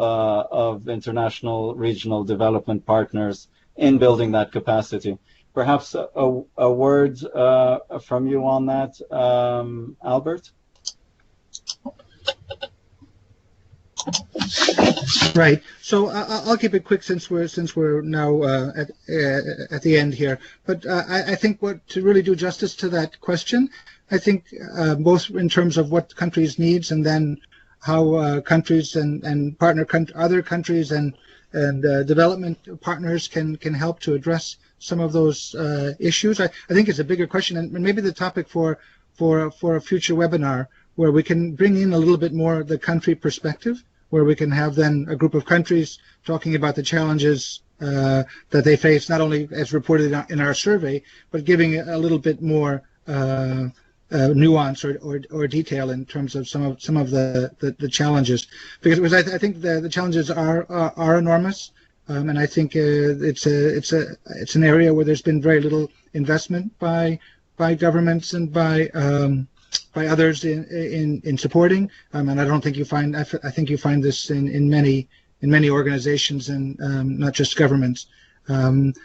international regional development partners in building that capacity. Perhaps a word from you on that, Albert? Right. So I'll keep it quick since we're now at the end here. But I think to really do justice to that question, I think both in terms of what countries needs and then how countries and other countries and development partners can help to address some of those issues. I think it's a bigger question, and maybe the topic for a future webinar where we can bring in a little bit more the country perspective, where we can have then a group of countries talking about the challenges that they face, not only as reported in our survey, but giving a little bit more nuance or detail in terms of some of the challenges, because I think the challenges are enormous, and I think it's an area where there's been very little investment by governments and by others in supporting, and I don't think you find. I think you find this in many organizations and not just governments. And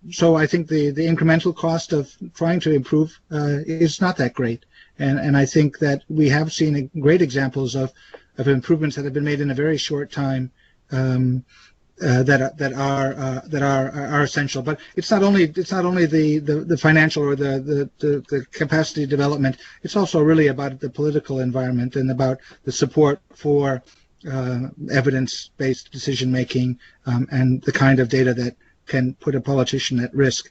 so I think the incremental cost of trying to improve is not that great. And I think that we have seen great examples of improvements that have been made in a very short time that are essential. But it's not only the financial or the capacity development. It's also really about the political environment and about the support for evidence-based decision making and the kind of data that can put a politician at risk.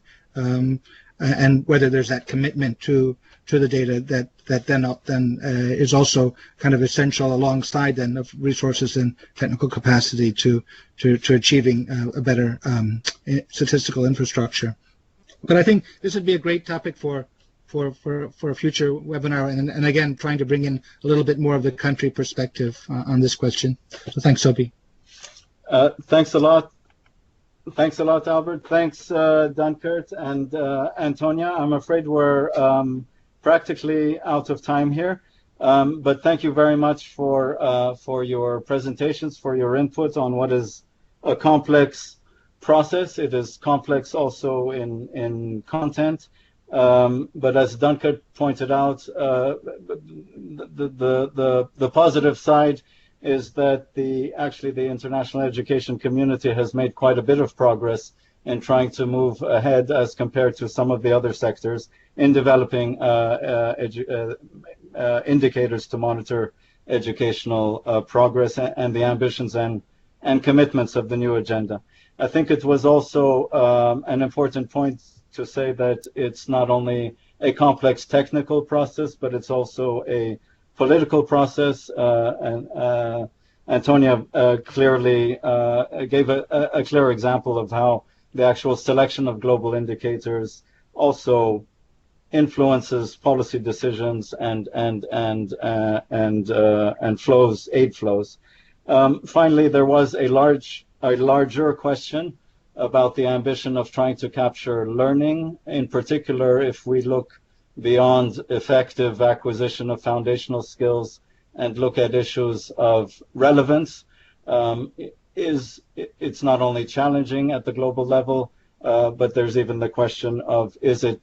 and whether there's that commitment to the data that then is also kind of essential alongside then of resources and technical capacity to achieving a better statistical infrastructure. But I think this would be a great topic for a future webinar, and again, trying to bring in a little bit more of the country perspective on this question. So thanks, Sobi. Thanks a lot. Thanks a lot, Albert. Thanks, Dunkert and Antonia. I'm afraid we're practically out of time here, but thank you very much for your presentations, for your input on what is a complex process. It is complex also in content, but as Dunkert pointed out, the positive side is that the international education community has made quite a bit of progress in trying to move ahead as compared to some of the other sectors in developing indicators to monitor educational progress and the ambitions and commitments of the new agenda. I think it was also an important point to say that it's not only a complex technical process, but it's also a political process, and Antonia clearly gave a clear example of how the actual selection of global indicators also influences policy decisions and flows, aid flows. Finally, there was a larger question about the ambition of trying to capture learning, in particular if we look beyond effective acquisition of foundational skills and look at issues of relevance. It's not only challenging at the global level, but there's even the question of is it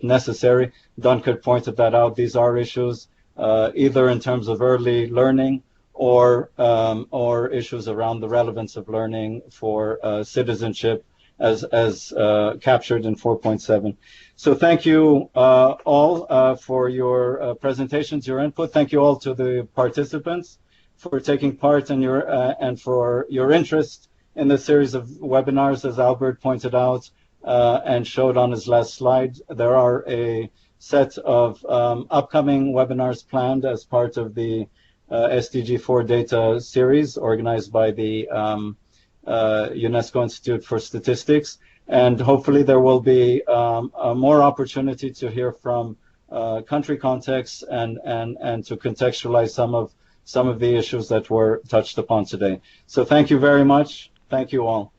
necessary? Dunkert pointed that out. These are issues either in terms of early learning or issues around the relevance of learning for citizenship as captured in 4.7. So thank you all for your presentations, your input. Thank you all to the participants for taking part and for your interest in the series of webinars, as Albert pointed out and showed on his last slide. There are a set of upcoming webinars planned as part of the SDG 4 data series organized by the UNESCO Institute for Statistics, and hopefully there will be more opportunity to hear from country contexts and to contextualize some of the issues that were touched upon today. So thank you very much. Thank you all.